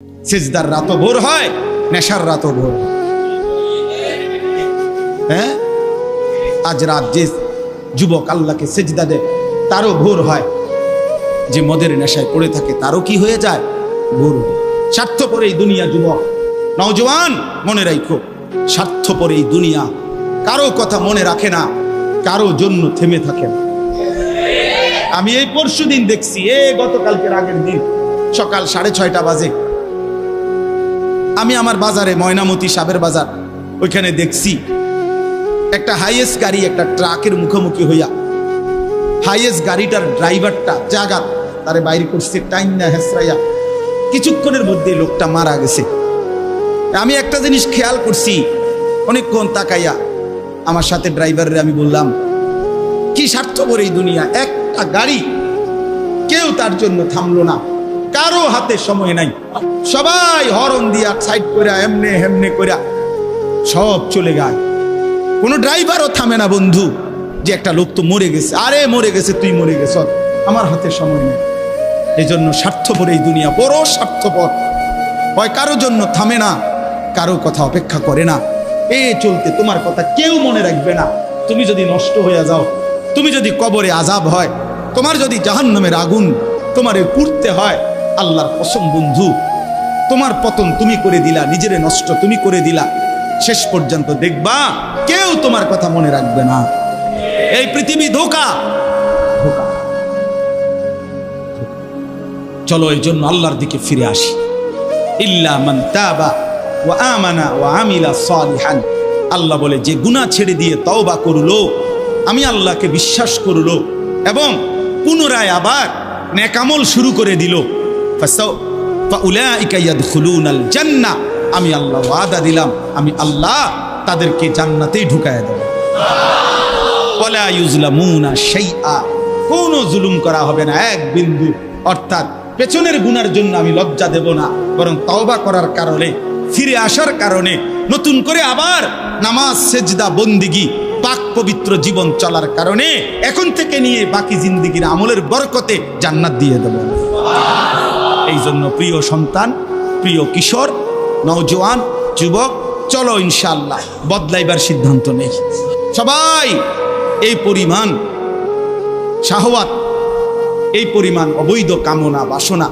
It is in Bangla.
সিজদার রাতও ভোর হয়, নেশার রাতও ভোর। হ্যাঁ, আজ রাত যে যুবক আল্লাহকে সিজদা দেয় তারও ভোর হয়, যে মদের নেশায় পড়ে থাকে তারও কি হয়ে যায়, ভোর। স্বার্থপর এই দুনিয়া যুবক, নওজওয়ান মনে রাখো, স্বার্থপর এই দুনিয়া কারো কথা মনে রাখে না, কারো জন্য থেমে থাকে না। আমি এই পরশুদিন দেখছি, গতকালকের আগের দিন সকাল 6:30 বাজে আমি আমার বাজারে, ময়নামতি সাবের বাজার, ওইখানে দেখছি একটা হাইয়েস্ট গাড়ি একটা ট্রাকের মুখোমুখি হইয়া, হাইয়েস্ট গাড়িটার ড্রাইভারটা জাগাত তারে বাইরে করছে টাইম না হেসরাইয়া, কিছুক্ষণের মধ্যে লোকটা মারা গেছে। আমি একটা জিনিস খেয়াল করছি, অনেকক্ষণ তাকাইয়া আমার সাথে ড্রাইভারের আমি বললাম, কি স্বার্থপর এই দুনিয়া, একটা গাড়ি কেউ তার জন্য থামলো না, কারো হাতে সময় নাই, সবাই হরন দিয়া সাইড করে এমনে হেমনে করে সব চলে যায়, কোনো ড্রাইভারও থামে না বন্ধু, যে একটা লোক তো মরে গেছে, আরে মরে গেছে, তুই মরে গেছ, আমার হাতে সময় নেই। এই জন্য স্বার্থপর এই দুনিয়া, বড় স্বার্থপর, হয় কারো জন্য থামে না, কারো কথা অপেক্ষা করে না। চলতে তোমার কথা কেউ মনে রাখবে না। তুমি যদি নষ্ট হয়ে যাও, তুমি যদি কবরে আযাব হয়, তোমার যদি জাহান্নামের আগুন তোমারে পুড়তে হয়, আল্লাহর কসম বন্ধু, তোমার পতন তুমি করে দিলা, নিজেরে নষ্ট তুমি করে দিলা, শেষ পর্যন্ত দেখবা কেউ তোমার কথা মনে রাখবে না। এই পৃথিবী ধোঁকা, ধোঁকা। চলো এই জন্য আল্লাহর দিকে ফিরে আসি। ইল্লা মান তাবা ওয়া আমানা ওয়া আমিলা সালিহান, আল্লাহ বলে যে গুনাহ ছেড়ে দিয়ে তওবা করলো, আমি আল্লাহকে বিশ্বাস করলো এবং পুনরায় আবার নেক আমল শুরু করে দিল, ফাউলাইকা ইয়াদখুলুনাল জান্নাহ, আমি আল্লাহ ওয়াদা দিলাম, আমি আল্লাহ তাদেরকে জান্নাতেই ঢুকায়া দেব। ওয়ালা ইউজলামুনা শাইআ, কোনো জুলুম করা হবে না এক বিন্দু। অর্থাৎ পেছনের গুনার জন্য আমি লজ্জা দেব না, বরং তওবা করার কারণে, ফিরে আসার কারণে, নতুন করে আবার নামাজ সেজদা বন্দিগি পাক পবিত্র জীবন চলার কারণে এখন থেকে নিয়ে বাকি জিন্দেগির আমলের বরকতে জান্নাত দিয়ে দেব। এই জন্য প্রিয় সন্তান, প্রিয় কিশোর, নওজওয়ান, যুবক, চলো ইনশাআল্লাহ বদলাইবার সিদ্ধান্ত নেই। সবাই এই পরিমাণ শাহওয়াত, এই পরিমাণ অবৈধ কামনা বাসনা